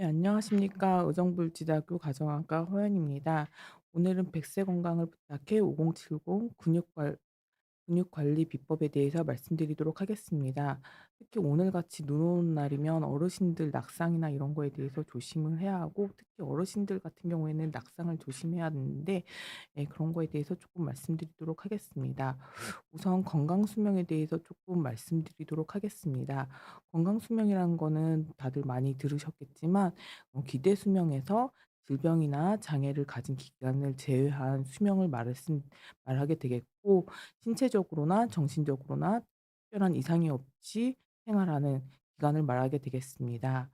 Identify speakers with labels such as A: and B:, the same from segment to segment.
A: 네, 안녕하십니까. 의정부지대학교 가정학과 호연입니다. 오늘은 100세 건강을 부탁해 5070 근육 관리 비법에 대해서 말씀드리도록 하겠습니다. 특히 오늘같이 눈 오는 날이면 어르신들 낙상이나 이런 거에 대해서 조심을 해야 하고, 특히 어르신들 같은 경우에는 낙상을 조심해야 하는데, 그런 거에 대해서 조금 말씀드리도록 하겠습니다. 우선 건강 수명에 대해서 조금 말씀드리도록 하겠습니다. 건강 수명이라는 거는 다들 많이 들으셨겠지만, 기대 수명에서 질병이나 장애를 가진 기간을 제외한 수명을 말하게 되겠고, 신체적으로나 정신적으로나 특별한 이상이 없이 생활하는 기간을 말하게 되겠습니다.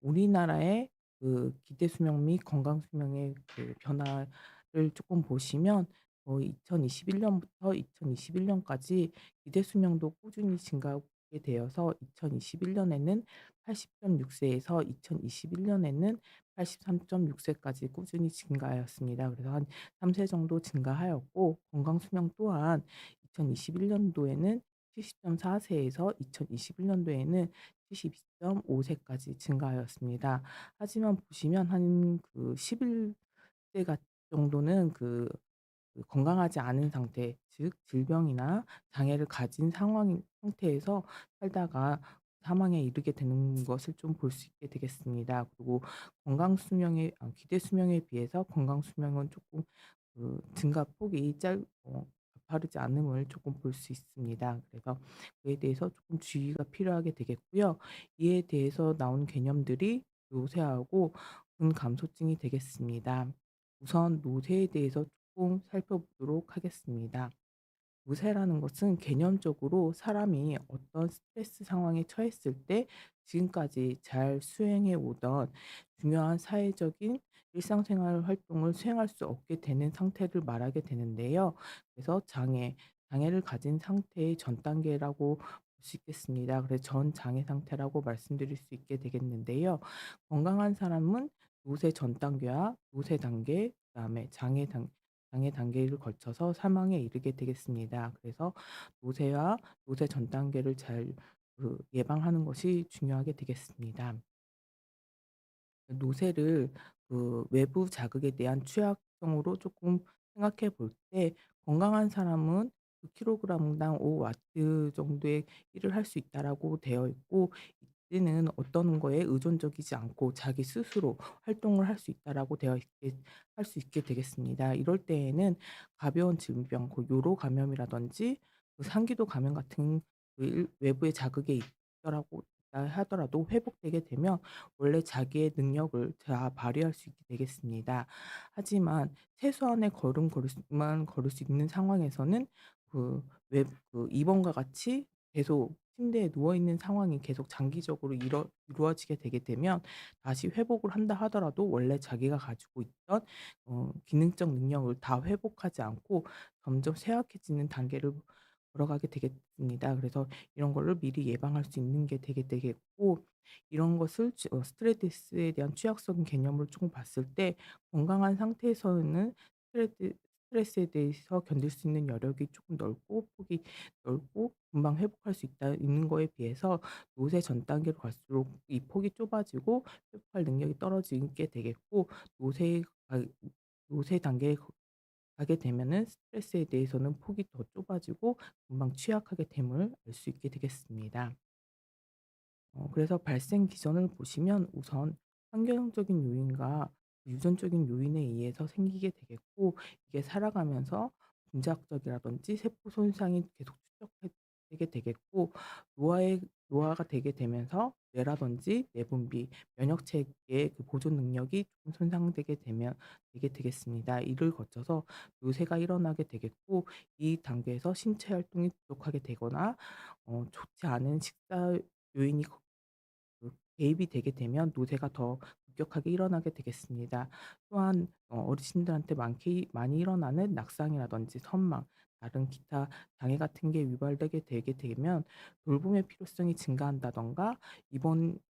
A: 우리나라의 그 기대 수명 및 건강 수명의 그 변화를 조금 보시면, 2021 년부터 2021 년까지 기대 수명도 꾸준히 증가하게 되어서 2021 년에는 80.6 세에서 2021 년에는 83.6 세까지 꾸준히 증가하였습니다. 그래서 한 3세 정도 증가하였고, 건강 수명 또한 2021 년도에는 70.4 세에서 2021 년도에는 72.5 세까지 증가하였습니다. 하지만 보시면 한 그 11세 정도는 건강하지 않은 상태, 즉 질병이나 장애를 가진 상황인 상태에서 살다가 사망에 이르게 되는 것을 좀 볼 수 있게 되겠습니다. 그리고 기대 수명에 비해서 건강 수명은 조금 증가 폭이 가파르지 않음을 조금 볼 수 있습니다. 그래서 그에 대해서 조금 주의가 필요하게 되겠고요. 이에 대해서 나온 개념들이 노쇠하고 근감소증이 되겠습니다. 우선 노쇠에 대해서 조금 살펴보도록 하겠습니다. 무쇠라는 것은 개념적으로 사람이 어떤 스트레스 상황에 처했을 때 지금까지 잘 수행해 오던 중요한 사회적인 일상생활 활동을 수행할 수 없게 되는 상태를 말하게 되는데요. 그래서 장애를 가진 상태의 전 단계라고 볼 수 있겠습니다. 그래서 전 장애 상태라고 말씀드릴 수 있게 되겠는데요. 건강한 사람은 노쇠 전 단계와 노쇠 단계, 그다음에 장애 단계를 거쳐서 사망에 이르게 되겠습니다. 그래서 노쇠와 노쇠 전 단계를 잘 예방하는 것이 중요하게 되겠습니다. 노쇠를 외부 자극에 대한 취약성으로 조금 생각해 볼 때, 건강한 사람은 킬로그램당 5 와트 정도의 일을 할 수 있다라고 되어 있고, 이때는 어떤 거에 의존적이지 않고 자기 스스로 활동을 할 수 있다라고 되어 있게 할 수 있게 되겠습니다. 이럴 때에는 가벼운 질병, 요로 감염이라든지 상기도 감염 같은 외부의 자극에 있더라고 있다 하더라도 회복되게 되면 원래 자기의 능력을 다 발휘할 수 있게 되겠습니다. 하지만 최소한의 걸음만 걸을 수 있는 상황에서는 이번과 같이 계속 침대에 누워 있는 상황이 계속 장기적으로 이루어지게 되게 되면, 다시 회복을 한다 하더라도 원래 자기가 가지고 있던 기능적 능력을 다 회복하지 않고 점점 쇠약해지는 단계를 걸어가게 되겠습니다. 그래서 이런 거를 미리 예방할 수 있는 게 되게 되겠고, 이런 것을 스트레스에 대한 취약성 개념을 조금 봤을 때, 건강한 상태에서는 스트레스 스트레스에 대해서 견딜 수 있는 여력이 조금 넓고 폭이 넓고 금방 회복할 수 있는 거에 비해서 노쇠 전 단계로 갈수록 이 폭이 좁아지고 회복할 능력이 떨어지게 되겠고, 노쇠 아 노쇠 단계에 가게 되면은 스트레스에 대해서는 폭이 더 좁아지고 금방 취약하게 됨을 알 수 있게 되겠습니다. 그래서 발생 기전을 보시면 우선 환경적인 요인과 유전적인 요인에 의해서 생기게 되겠고, 이게 살아가면서 분작적이라든지 세포 손상이 계속 되게 되겠고, 노화에 노화가 되게 되면서 뇌라든지 내분비, 면역 체계의 보존 능력이 좀 손상되게 되게 되겠습니다. 이를 거쳐서 요새가 일어나게 되겠고, 이 단계에서 신체 활동이 부족하게 되거나 좋지 않은 식사 요인이 개입이 되게 되면 노쇠가 더 급격하게 일어나게 되겠습니다. 또한 어르신들한테 많이 일어나는 낙상이라든지 선망, 다른 기타 장애 같은 게 유발되게 되게 되면 돌봄의 필요성이 증가한다든가,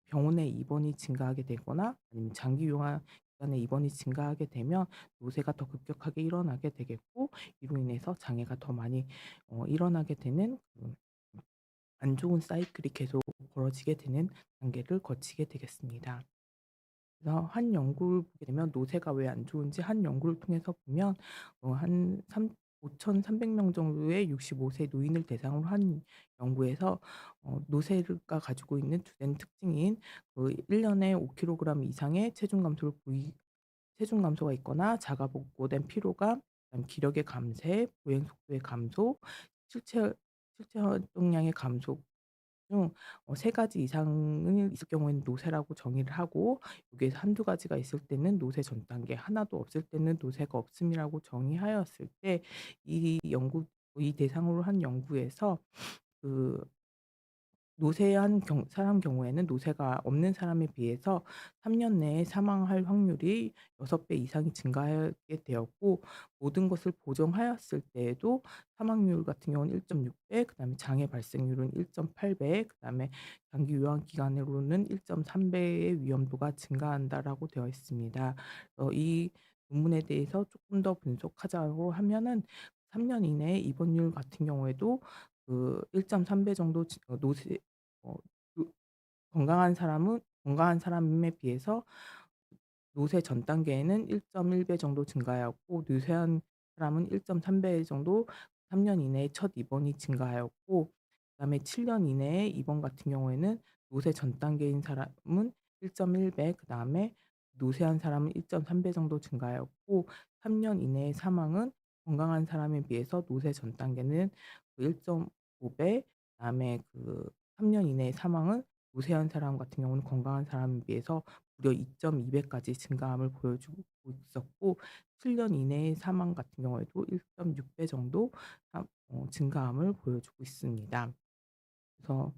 A: 병원에 입원이 증가하게 되거나 아니면 장기 요양 기관에 입원이 증가하게 되면 노쇠가 더 급격하게 일어나게 되겠고, 이로 인해서 장애가 더 많이 일어나게 되는 안 좋은 사이클이 계속 벌어지게 되는 단계를 거치게 되겠습니다. 그래서 한 연구를 보게 되면 노쇠가 왜 안 좋은지 한 연구를 통해서 보면 한3 5,300명 정도의 65세 노인을 대상으로 한 연구에서 노쇠가 가지고 있는 주된 특징인 1 년에 5 킬로그램 이상의 체중 감소가 있거나 자가복구된 피로감, 그다음에 기력의 감퇴, 보행 속도의 감소, 실체 실체 활동량의 감소 중 세 가지 이상은 있을 경우에는 노쇠라고 정의를 하고, 여기에서 한두 가지가 있을 때는 노쇠 전 단계, 하나도 없을 때는 노쇠가 없음이라고 정의하였을 때, 이 연구 이 대상으로 한 연구에서 그 노쇠한 사람 경우에는 노쇠가 없는 사람에 비해서 3년 내에 사망할 확률이 6배 이상이 증가하게 되었고, 모든 것을 보정하였을 때에도 사망률 같은 경우는 1.6 배, 그다음에 장애 발생률은 1.8 배, 그다음에 장기 요양 기간으로는 1.3 배의 위험도가 증가한다라고 되어 있습니다. 이 논문에 대해서 조금 더 분석하자고 하면은 3년 이내에 입원율 같은 경우에도 1.3배 정도 노쇠 어 노 건강한 사람에 비해서 노쇠 전 단계에는 1.1배 정도 증가하였고, 노쇠한 사람은 1.3배 정도 3년 이내에 첫 입원이 증가하였고, 그다음에 7년 이내에 입원 같은 경우에는 노쇠 전 단계인 사람은 1.1 배, 그다음에 노쇠한 사람은 1.3배 정도 증가하였고, 3년 이내의 사망은 건강한 사람에 비해서 노쇠 전 단계는 1.5 배, 그다음에 3년 이내의 사망은 노쇠한 사람 같은 경우는 건강한 사람에 비해서 무려 2.2 배까지 증가함을 보여주고 있었고, 7년 이내의 사망 같은 경우에도 1.6배 정도 증가함을 보여주고 있습니다. 그래서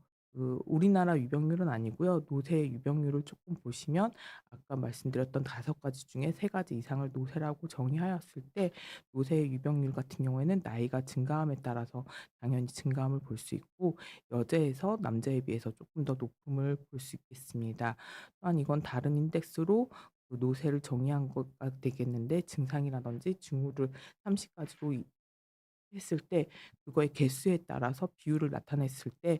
A: 우리나라 유병률은 아니고요. 노쇠 유병률을 쪼끔 보시면 아까 말씀드렸던 5가지 중에 3가지 이상을 노쇠라고 정의하였을 때, 노쇠의 유병률 같은 경우에는 나이가 증가함에 따라서 당연히 증가함을 볼 수 있고, 여자에서 남자에 비해서 쪼끔 더 높음을 볼 수 있겠습니다. 또한 이건 다른 인덱스로 노쇠를 정의한 거가 되겠는데, 증상이라든지 징후를 30 가지로 했을 때 그거의 개수에 따라서 비율을 나타냈을 때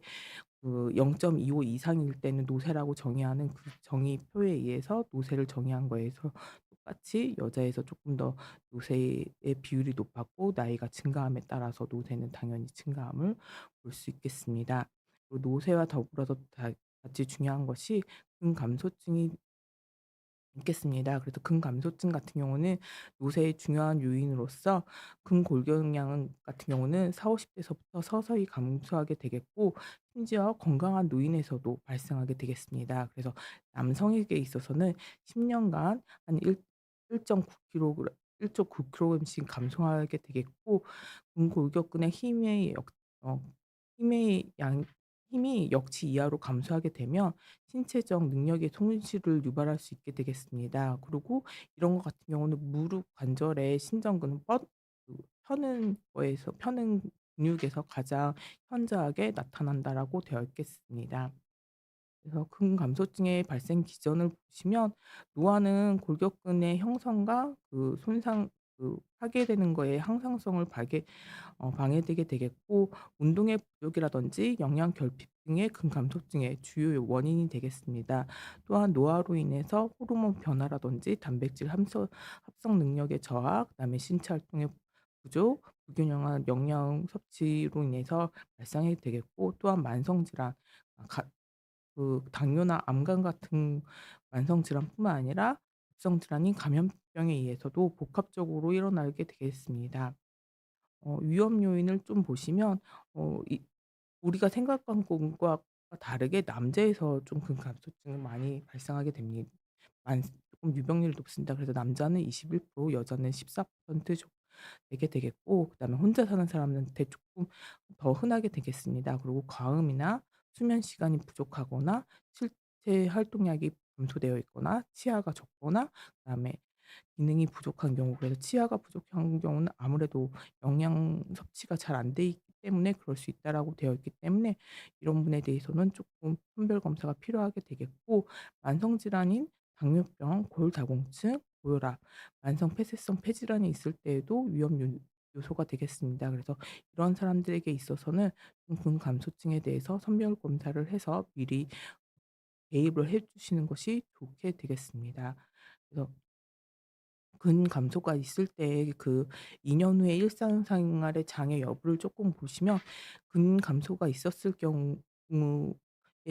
A: 0.25 이상일 때는 노쇠라고 정의하는 그 정의표에 의해서 노쇠를 정의한 거에서 똑같이 여자에서 쪼끔 더 노쇠의 비율이 높았고, 나이가 증가함에 따라서 노쇠는 당연히 증가함을 볼 수 있겠습니다. 그리고 노쇠와 더불어서 같이 중요한 것이 근감소증이 있겠습니다. 그래서 근감소증 같은 경우는 노쇠의 중요한 요인으로서, 근골격량 같은 경우는 40-50 대서부터 서서히 감소하게 되겠고, 심지어 건강한 노인에서도 발생하게 되겠습니다. 그래서 남성에게 있어서는 10 년간 한 1.9 킬로그램 1.9 킬로그램씩 감소하게 되겠고, 근골격근의 어 힘의 양 힘이 역치 이하로 감소하게 되면 신체적 능력의 손실을 유발할 수 있게 되겠습니다. 그리고 이런 것 같은 경우는 무릎 관절의 신전근을 펴는 근육에서 가장 현저하게 나타난다라고 되어 있겠습니다. 그래서 근감소증의 발생 기전을 보시면, 노화는 골격근의 형성과 손상 파괴되는 거에 항상성을 방해되게 되겠고, 운동의 부족이라든지 영양 결핍 등의 근감소증의 주요 원인이 되겠습니다. 또한 노화로 인해서 호르몬 변화라든지 단백질 합성 능력의 저하, 그다음에 신체 활동의 부족, 불균형한 영양 섭취로 인해서 발생하게 되겠고, 또한 만성 질환, 가 당뇨나 암관 같은 만성 질환뿐만 아니라 급성 질환인 감염병에 의해서도 복합적으로 일어나게 되겠습니다. 위험 요인을 좀 보시면 이 우리가 생각한 것과 다르게 남자에서 좀 근감소증은 많이 발생하게 됩니다. 조금 유병률이 높습니다. 그래서 남자는 21%, 여자는 14% 되게 되겠고, 그다음에 혼자 사는 사람한테 조금 더 흔하게 되겠습니다. 그리고 과음이나 수면 시간이 부족하거나 실제 활동량이 감소되어 있거나 치아가 적거나, 그다음에 기능이 부족한 경우, 그래서 치아가 부족한 경우는 아무래도 영양 섭취가 잘 안 돼 있기 때문에 그럴 수 있다라고 되어 있기 때문에, 이런 분에 대해서는 쪼끔 선별 검사가 필요하게 되겠고, 만성 질환인 당뇨병, 골다공증, 고혈압, 만성 폐쇄성 폐질환이 있을 때에도 위험 요소가 되겠습니다. 그래서 이런 사람들에게 있어서는 좀 근감소증에 대해서 선별 검사를 해서 미리 개입을 해 주시는 것이 좋게 되겠습니다. 그래서 근감소가 있을 때 그 2년 후에 일상생활의 장애 여부를 쪼끔 보시면 근감소가 있었을 경우에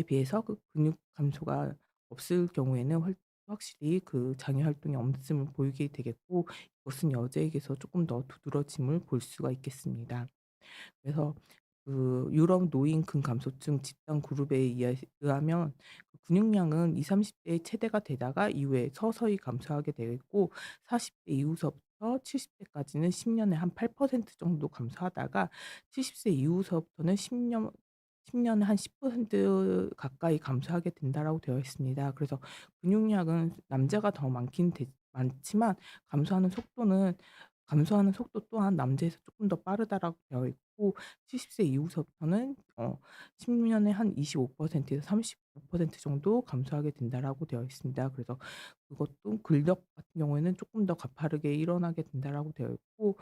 A: 비해서 그 근육 감소가 없을 경우에는 확실히 그 장애 활동의 엄습을 보이게 되겠고, 이것은 여자에게서 쪼끔 더 두드러짐을 볼 수가 있겠습니다. 그래서 그 유럽 노인 근감소증 집단 그룹에 의하면 그 근육량은 20-30 대에 최대가 되다가 이후에 서서히 감소하게 되고, 40대 이후서부터 70 대까지는 10 년에 한 8% 정도 감소하다가 70세 이후서부터는 10 년에 한 10% 가까이 감소하게 된다라고 되어 있습니다. 그래서 근육량은 남자가 더 많지만 감소하는 속도 또한 남자에서 쪼끔 더 빠르다라고 되어 있고, 70세 이후서부터는 10 년에 한 25% 에서 35% 정도 감소하게 된다라고 되어 있습니다. 그래서 그것도 근력 같은 경우에는 쪼끔 더 가파르게 일어나게 된다라고 되어 있고,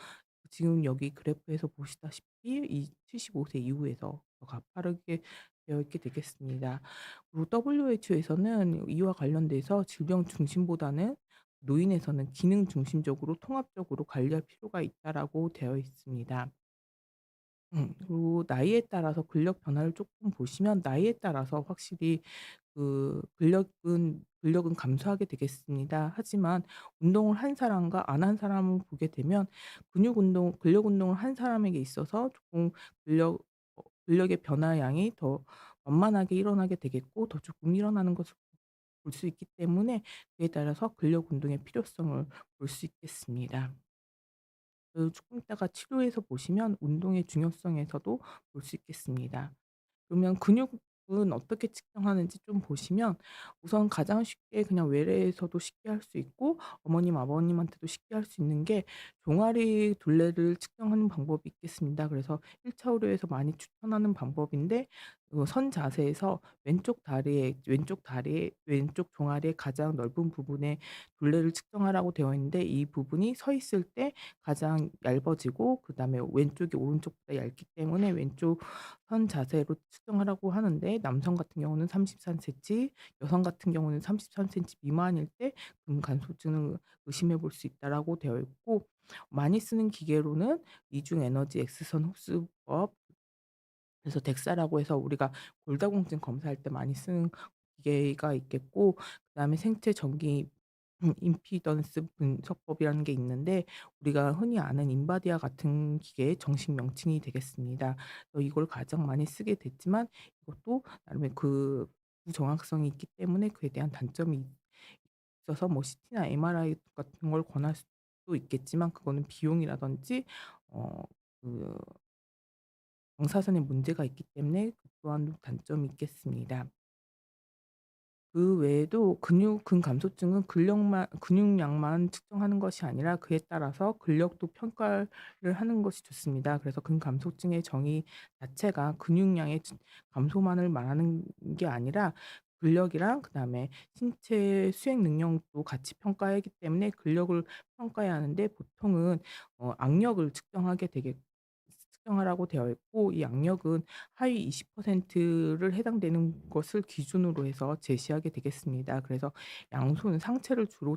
A: 지금 여기 그래프에서 보시다시피 이 75세 이후에서 더 가파르게 되어 있게 되겠습니다. 그리고 WHO에서는 이와 관련돼서 질병 중심보다는 노인에서는 기능 중심적으로 통합적으로 관리할 필요가 있다라고 되어 있습니다. 그리고 나이에 따라서 근력 변화를 쪼끔 보시면 나이에 따라서 확실히 그 근력은 감소하게 되겠습니다. 하지만 운동을 한 사람과 안 한 사람을 보게 되면 근력 운동을 한 사람에게 있어서 조금 근력의 변화 양이 더 완만하게 일어나게 되겠고, 더 조금 일어나는 것을 볼 수 있기 때문에 그에 따라서 근력 운동의 필요성을 볼 수 있겠습니다. 조금 있다가 치료해서 보시면 운동의 중요성에서도 볼 수 있겠습니다. 그러면 근육은 어떻게 측정하는지 좀 보시면, 우선 가장 쉽게 그냥 외래에서도 쉽게 할 수 있고 어머님, 아버님한테도 쉽게 할 수 있는 게 종아리 둘레를 측정하는 방법이 있겠습니다. 그래서 1차 의료에서 많이 추천하는 방법인데, 선 자세에서 왼쪽 종아리의 가장 넓은 부분에 둘레를 측정하라고 되어 있는데, 이 부분이 서 있을 때 가장 얇아지고 그다음에 왼쪽이 오른쪽보다 얇기 때문에 왼쪽 선 자세로 측정하라고 하는데, 남성 같은 경우는 33 센치, 여성 같은 경우는 33 센치 미만일 때 근간소증을 의심해 볼 수 있다라고 되어 있고, 많이 쓰는 기계로는 이중 에너지 X선 흡수법, 그래서 덱사라고 해서 우리가 골다공증 검사할 때 많이 쓰는 기계가 있겠고, 그다음에 생체 전기 임피던스 분석법이라는 게 있는데, 우리가 흔히 아는 인바디아 같은 기계의 정식 명칭이 되겠습니다. 이걸 가장 많이 쓰게 됐지만, 이것도 나름의 그 부정확성이 있기 때문에 그에 대한 단점이 있어서 뭐 CT나 MRI 같은 걸 권할 수도 있겠지만, 그거는 비용이라든지 어 그 방사선에 문제가 있기 때문에 그 또한 단점이 있겠습니다. 그 외에도 근감소증은 근육량만 측정하는 것이 아니라 그에 따라서 근력도 평가를 하는 것이 좋습니다. 그래서 근감소증의 정의 자체가 근육량의 감소만을 말하는 게 아니라 근력이랑 그다음에 신체 수행 능력도 같이 평가하기 때문에 근력을 평가해야 하는데, 보통은 악력을 측정하라고 되어 있고, 이 악력은 하위 20%를 해당되는 것을 기준으로 해서 제시하게 되겠습니다. 그래서 양손 상체를 주로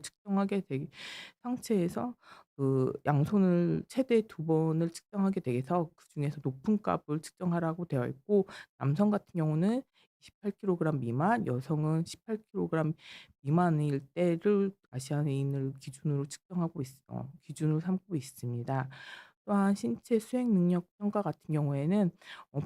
A: 상체에서 그 양손을 최대 2번을 측정하게 돼서 그중에서 높은 값을 측정하라고 되어 있고, 남성 같은 경우는 28 킬로그램 미만, 여성은 18 킬로그램 미만일 때를 아시아인을 기준으로 삼고 있습니다. 또한 신체 수행 능력 평가 같은 경우에는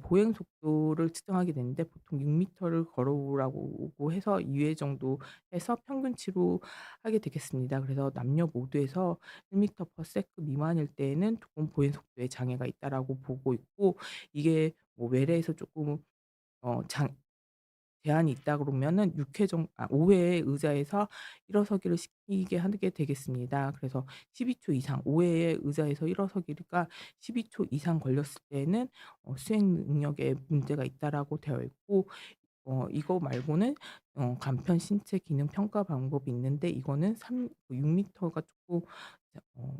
A: 보행 속도를 측정하게 되는데, 보통 6 미터를 걸어오라고 해서 2회 정도 해서 평균치로 하게 되겠습니다. 그래서 남녀 모두에서 1 미터 per s 미만일 때에는 조금 보행 속도에 장애가 있다라고 보고 있고, 이게 뭐 외래에서 쪼끔 어 장 제한이 있다 그러면은 5 회의 의자에서 일어서기를 시키게 하게 되겠습니다. 그래서 12초 이상, 5 회의 의자에서 일어서기가 12초 이상 걸렸을 때에는 수행 능력에 문제가 있다라고 되어 있고, 이거 말고는 간편 신체 기능 평가 방법이 있는데, 이거는 6 미터가 쪼끔 어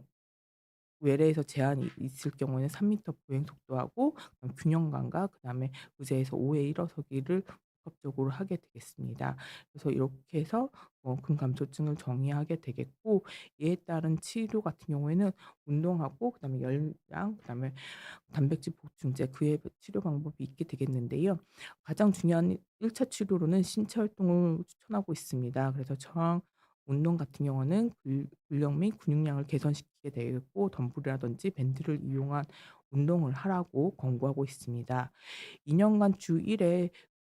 A: 외래에서 제한이 있을 경우에는 3 미터 보행 속도하고 균형 감각, 그다음에 의자에서 5회 일어서기를 복합적으로 하게 되겠습니다. 그래서 이렇게 해서 근감소증을 정의하게 되겠고, 이에 따른 치료 같은 경우에는 운동하고 그다음에 열량 그다음에 단백질 보충제 그의 치료 방법이 있게 되겠는데요. 가장 중요한 1차 치료로는 신체 활동을 추천하고 있습니다. 그래서 저항 운동 같은 경우는 근력 및 근육량을 개선시키게 되겠고, 덤벨이라든지 밴드를 이용한 운동을 하라고 권고하고 있습니다. 2 년간 주 1회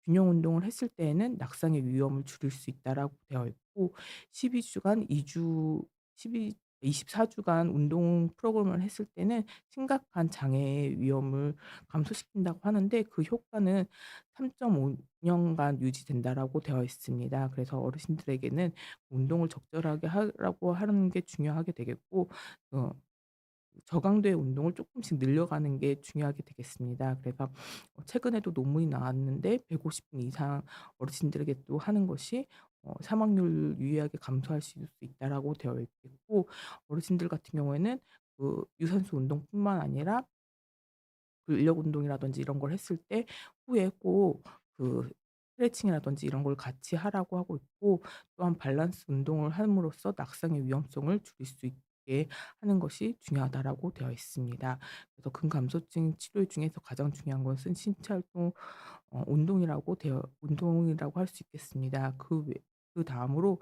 A: 균형 운동을 했을 때에는 낙상의 위험을 줄일 수 있다라고 되어 있고, 12 주간 2주 12 24 주간 운동 프로그램을 했을 때는 심각한 장애의 위험을 감소시킨다고 하는데, 그 효과는 3.5 년간 유지된다라고 되어 있습니다. 그래서 어르신들에게는 운동을 적절하게 하라고 하는 게 중요하게 되겠고, 어 저강도의 운동을 조금씩 늘려가는 게 중요하게 되겠습니다. 그래서 최근에도 논문이 나왔는데 150분 이상 어르신들에게 또 하는 것이 사망률 유의하게 감소할 수 있다라고 되어 있고, 어르신들 같은 경우에는 유산소 운동뿐만 아니라 근력 운동이라든지 이런 걸 했을 때 후에 꼭 스트레칭이라든지 이런 걸 같이 하라고 하고 있고, 또한 밸런스 운동을 함으로써 낙상의 위험성을 줄일 수 있게 하는 것이 중요하다라고 되어 있습니다. 그래서 근감소증 치료 중에서 가장 중요한 것은 신체 활동 운동이라고 할 수 있겠습니다. 그다음으로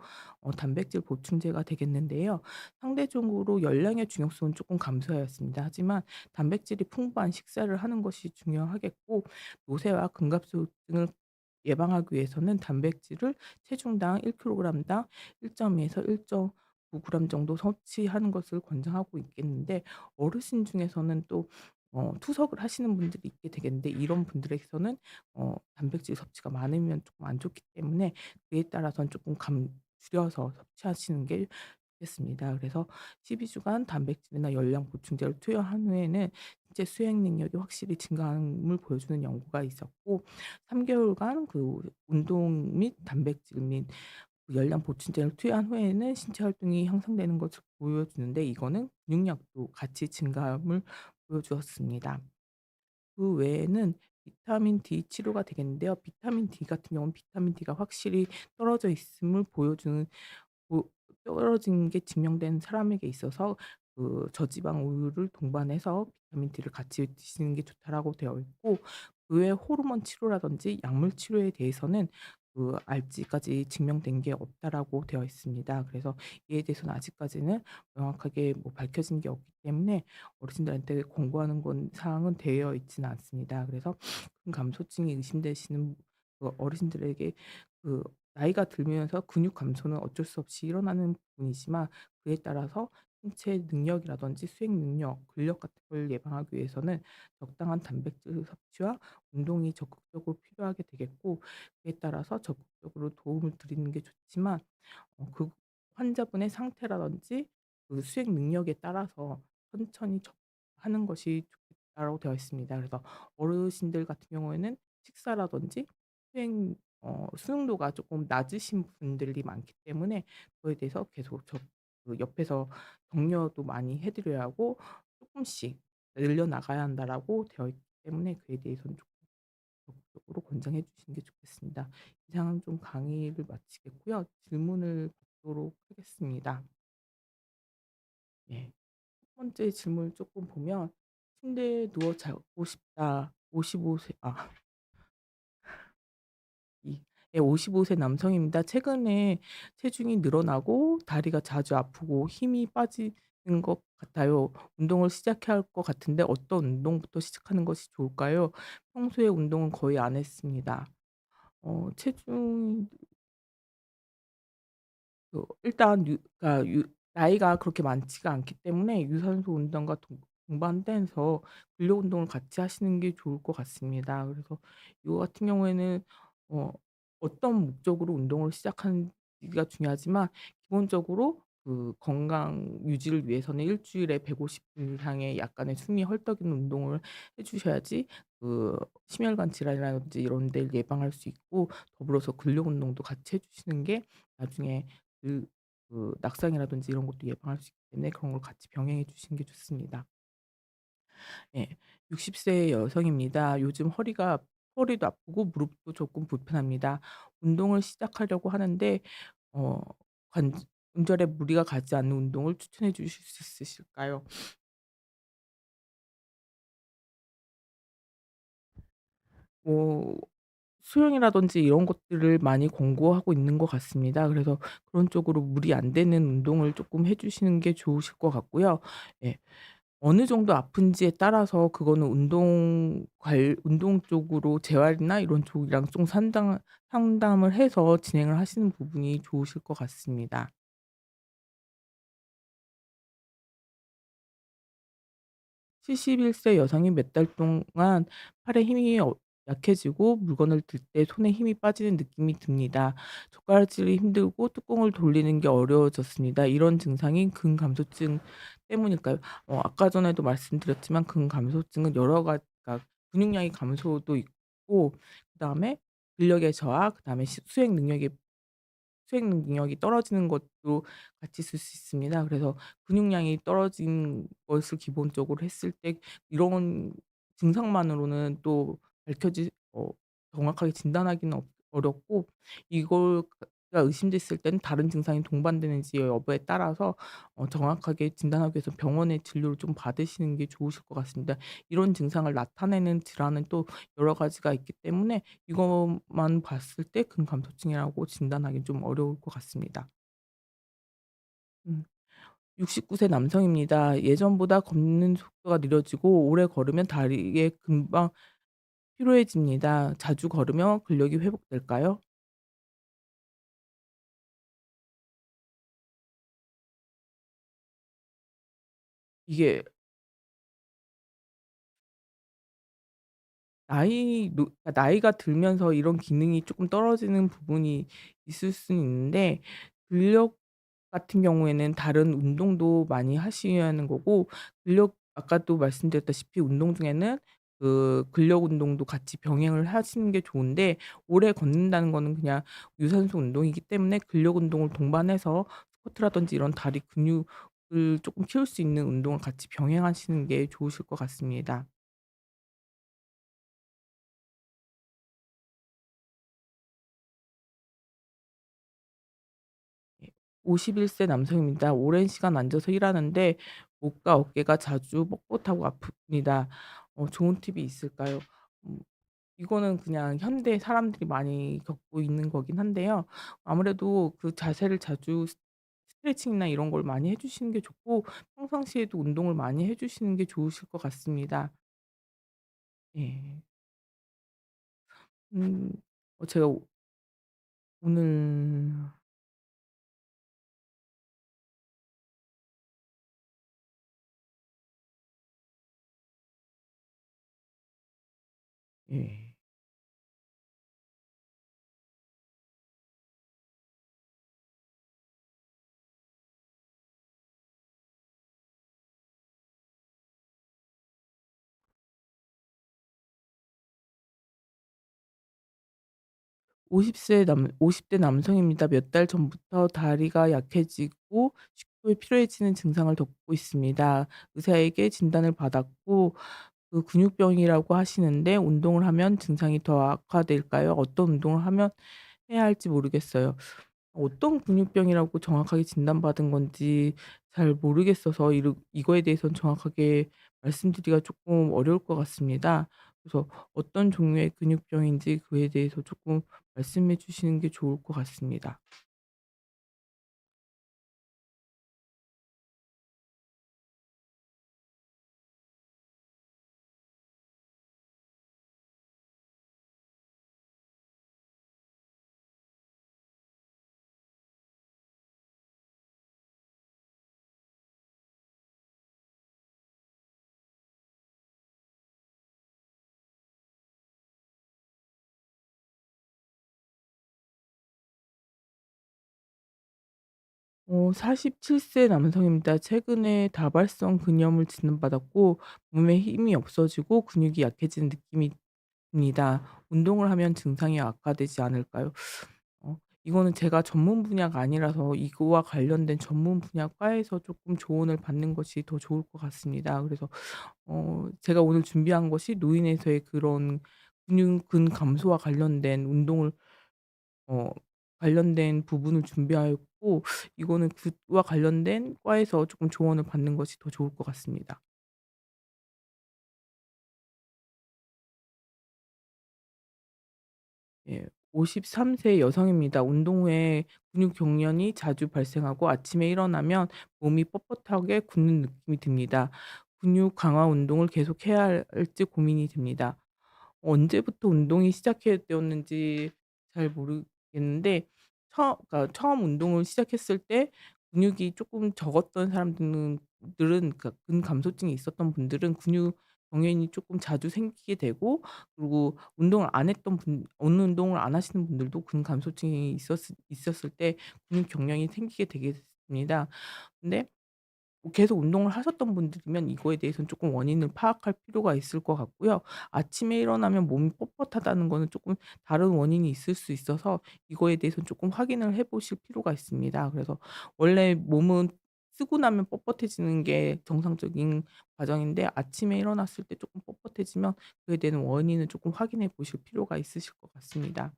A: 단백질 보충제가 되겠는데요. 상대적으로 열량의 중요성은 조금 감소하였습니다. 하지만 단백질이 풍부한 식사를 하는 것이 중요하겠고, 노쇠와 근갑수증을 예방하기 위해서는 단백질을 체중당 1 킬로그램당 1.2에서 1.9 그램 정도 섭취하는 것을 권장하고 있겠는데, 어르신 중에서는 또 투석을 하시는 분들이 있게 되겠는데, 이런 분들에게서는 단백질 섭취가 많으면 조금 안 좋기 때문에 그에 따라서는 조금 줄여서 섭취하시는 게 좋겠습니다. 그래서 12 주간 단백질이나 열량 보충제를 투여한 후에는 신체 수행 능력이 확실히 증감을 보여주는 연구가 있었고, 3 개월간 운동 및 단백질 및 열량 보충제를 투여한 후에는 신체 활동이 향상되는 것을 보여주는데, 이거는 근육량도 같이 증감을 보여주었습니다. 그 외에는 비타민 D 치료가 되겠는데요. 비타민 D 같은 경우는 비타민 D가 확실히 떨어져 있음을 보여주는 보 떨어진 게 증명된 사람에게 있어서 저지방 우유를 동반해서 비타민 D를 같이 드시는 게 좋다라고 되어 있고, 그 외에 호르몬 치료라든지 약물 치료에 대해서는 아직까지 증명된 게 없다라고 되어 있습니다. 그래서 이에 대해서는 아직까지는 명확하게 밝혀진 게 없기 때문에 어르신들한테 권고하는 사항은 되어 있지는 않습니다. 그래서 근감소증이 의심되시는 어르신들에게 그 나이가 들면서 근육 감소는 어쩔 수 없이 일어나는 부분이지만, 그에 따라서 신체 능력이라든지 수행 능력, 근력 같은 걸 예방하기 위해서는 적당한 단백질 섭취와 운동이 적극적으로 필요하게 되겠고, 그에 따라서 적극적으로 도움을 드리는 게 좋지만, 그 환자분의 상태라든지 수행 능력에 따라서 천천히 하는 것이 좋겠다라고 되어 있습니다. 그래서 어르신들 같은 경우에는 식사라든지 수행 수능도가 조금 낮으신 분들이 많기 때문에, 그거에 대해서 계속 옆에서 격려도 많이 해 드려야 하고 쪼끔씩 늘려 나가야 한다라고 되어 있기 때문에, 그에 대해서는 조금 적극적으로 권장해 주시는 게 좋겠습니다. 이상 좀 강의를 마치겠고요. 질문을 받도록 하겠습니다. 예. 첫 번째 질문을 쪼끔 보면, "침대에 누워 자고 싶다." 55세 이 예 55세 남성입니다. "최근에 체중이 늘어나고 다리가 자주 아프고 힘이 빠지는 것 같아요. 운동을 시작해야 할 것 같은데 어떤 운동부터 시작하는 것이 좋을까요? 평소에 운동은 거의 안 했습니다." 체중 일단 그러니까 나이가 그렇게 많지가 않기 때문에 유산소 운동과 동반돼서 근력 운동을 같이 하시는 게 좋을 것 같습니다. 그래서 이거 같은 경우에는 어 어떤 목적으로 운동을 시작하는지가 중요하지만, 기본적으로 건강 유지를 위해서는 일 주일에 150분 이상의 약간의 숨이 헐떡이는 운동을 해 주셔야지 심혈관 질환이라든지 이런 데를 예방할 수 있고, 더불어서 근력 운동도 같이 해 주시는 게 나중에 그 낙상이라든지 이런 것도 예방할 수 있기 때문에 그런 걸 같이 병행해 주시는 게 좋습니다. 예. 60세 여성입니다. "요즘 허리가 허리도 아프고 무릎도 조금 불편합니다. 운동을 시작하려고 하는데 어 관 관절에 무리가 가지 않는 운동을 추천해 주실 수 있으실까요? 뭐 수영이라든지 이런 것들을 많이 권고하고 있는 것 같습니다. 그래서 그런 쪽으로 무리 안 되는 운동을 쪼끔 해 주시는 게 좋으실 것 같고요. 예. 어느 정도 아픈지에 따라서 그거는 운동 쪽으로 재활이나 이런 쪽이랑 좀 상담을 해서 진행을 하시는 부분이 좋으실 것 같습니다. 71세 여성이 몇 달 동안 팔에 힘이 약해지고 물건을 들 때 손에 힘이 빠지는 느낌이 듭니다. 젓가락질이 힘들고 뚜껑을 돌리는 게 어려워졌습니다. 이런 증상이 근감소증 때문일까요? 아까 전에도 말씀드렸지만 근감소증은 여러 가지, 그러니까 근육량의 감소도 있고 그다음에 근력의 저하, 그다음에 수행 능력이 떨어지는 것도 같이 있을 수 있습니다. 그래서 근육량이 떨어진 것을 기본적으로 했을 때 이런 증상만으로는 또 밝혀지 어 정확하게 진단하기는 어렵고, 이걸 가 의심됐을 때는 다른 증상이 동반되는지 여부에 따라서 정확하게 진단하기 위해서 병원의 진료를 좀 받으시는 게 좋으실 것 같습니다. 이런 증상을 나타내는 질환은 또 여러 가지가 있기 때문에 이것만 봤을 때 근감소증이라고 진단하기는 좀 어려울 것 같습니다. 음. 69세 남성입니다. 예전보다 걷는 속도가 느려지고 오래 걸으면 다리에 금방 피로해집니다. 자주 걸으면 근력이 회복될까요? 이게 나이가 들면서 이런 기능이 쪼끔 떨어지는 부분이 있을 수는 있는데, 근력 같은 경우에는 다른 운동도 많이 하셔야 하는 거고, 아까도 말씀드렸다시피 운동 중에는 그 근력 운동도 같이 병행을 하시는 게 좋은데, 오래 걷는다는 거는 그냥 유산소 운동이기 때문에 근력 운동을 동반해서 스쿼트라든지 이런 다리 근육을 쪼끔 키울 수 있는 운동을 같이 병행하시는 게 좋으실 것 같습니다. 예. 51세 남성입니다. 오랜 시간 앉아서 일하는데 목과 어깨가 자주 뻣뻣하고 아픕니다. 좋은 팁이 있을까요? 음 이거는 그냥 현대 사람들이 많이 겪고 있는 거긴 한데요. 아무래도 그 자세를 자주 스트레칭이나 이런 걸 많이 해 주시는 게 좋고, 평상시에도 운동을 많이 해 주시는 게 좋으실 것 같습니다. 예. 음 제가 오늘 예. 50대 남성입니다. 몇 달 전부터 다리가 약해지고 쉽게 피로해지는 증상을 겪고 있습니다. 의사에게 진단을 받았고 그 근육병이라고 하시는데 운동을 하면 증상이 더 악화될까요? 어떤 운동을 하면 해야 할지 모르겠어요. 어떤 근육병이라고 정확하게 진단받은 건지 잘 모르겠어서 이거에 대해서는 정확하게 말씀드리기가 쪼끔 어려울 것 같습니다. 그래서 어떤 종류의 근육병인지 그에 대해서 쪼끔 말씀해 주시는 게 좋을 것 같습니다. 47세 남성입니다. 최근에 다발성 근염을 진단받았고 몸에 힘이 없어지고 근육이 약해지는 느낌이 듭니다. 운동을 하면 증상이 악화되지 않을까요? 이거는 제가 전문 분야가 아니라서 이거와 관련된 전문 분야 과에서 쪼끔 조언을 받는 것이 더 좋을 것 같습니다. 그래서 제가 오늘 준비한 것이 노인에서의 그런 근육근 감소와 관련된 운동을 어 관련된 부분을 준비하였고, 이거는 그와 관련된 과에서 쪼끔 조언을 받는 것이 더 좋을 것 같습니다. 예. 53세 여성입니다. 운동 후에 근육 경련이 자주 발생하고 아침에 일어나면 몸이 뻣뻣하게 굳는 느낌이 듭니다. 근육 강화 운동을 계속해야 할지 고민이 됩니다. 언제부터 운동이 시작되었는지 잘 모르겠는데, 그러니까 처음 운동을 시작했을 때 근육이 쪼끔 적었던 사람들은 그러니까 근감소증이 있었던 분들은 근육 경련이 쪼끔 자주 생기게 되고, 그리고 운동을 안 했던 분 어느 운동을 안 하시는 분들도 근감소증이 있었을 때 근육 경련이 생기게 되겠습니다. 근데 뭐 계속 운동을 하셨던 분들이면 이거에 대해서는 쪼끔 원인을 파악할 필요가 있을 것 같고요. 아침에 일어나면 몸이 뻣뻣하다는 거는 쪼끔 다른 원인이 있을 수 있어서 이거에 대해서는 쪼끔 확인을 해 보실 필요가 있습니다. 그래서 원래 몸은 쓰고 나면 뻣뻣해지는 게 정상적인 과정인데, 아침에 일어났을 때 쪼끔 뻣뻣해지면 그에 대한 원인을 쪼끔 확인해 보실 필요가 있으실 것 같습니다.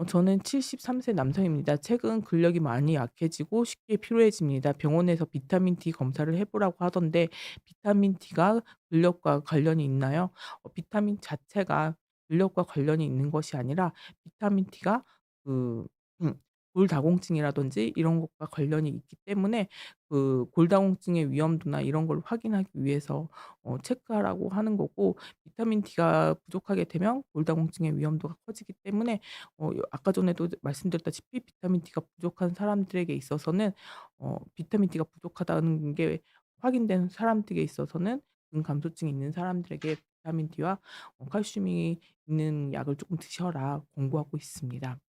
A: 저는 73세 남성입니다. 최근 근력이 많이 약해지고 쉽게 피로해집니다. 병원에서 비타민 D 검사를 해 보라고 하던데 비타민 D가 근력과 관련이 있나요? 비타민 자체가 근력과 관련이 있는 것이 아니라 비타민 D가 그 음 골다공증이라든지 이런 것과 관련이 있기 때문에 그 골다공증의 위험도나 이런 걸 확인하기 위해서 체크하라고 하는 거고, 비타민 D가 부족하게 되면 골다공증의 위험도가 커지기 때문에 아까 전에도 말씀드렸다시피 비타민 D가 부족한 사람들에게 있어서는 비타민 D가 부족하다는 게 확인된 사람들에게 있어서는 근감소증이 있는 사람들에게 비타민 D와 칼슘이 있는 약을 쪼끔 드셔라 권고하고 있습니다.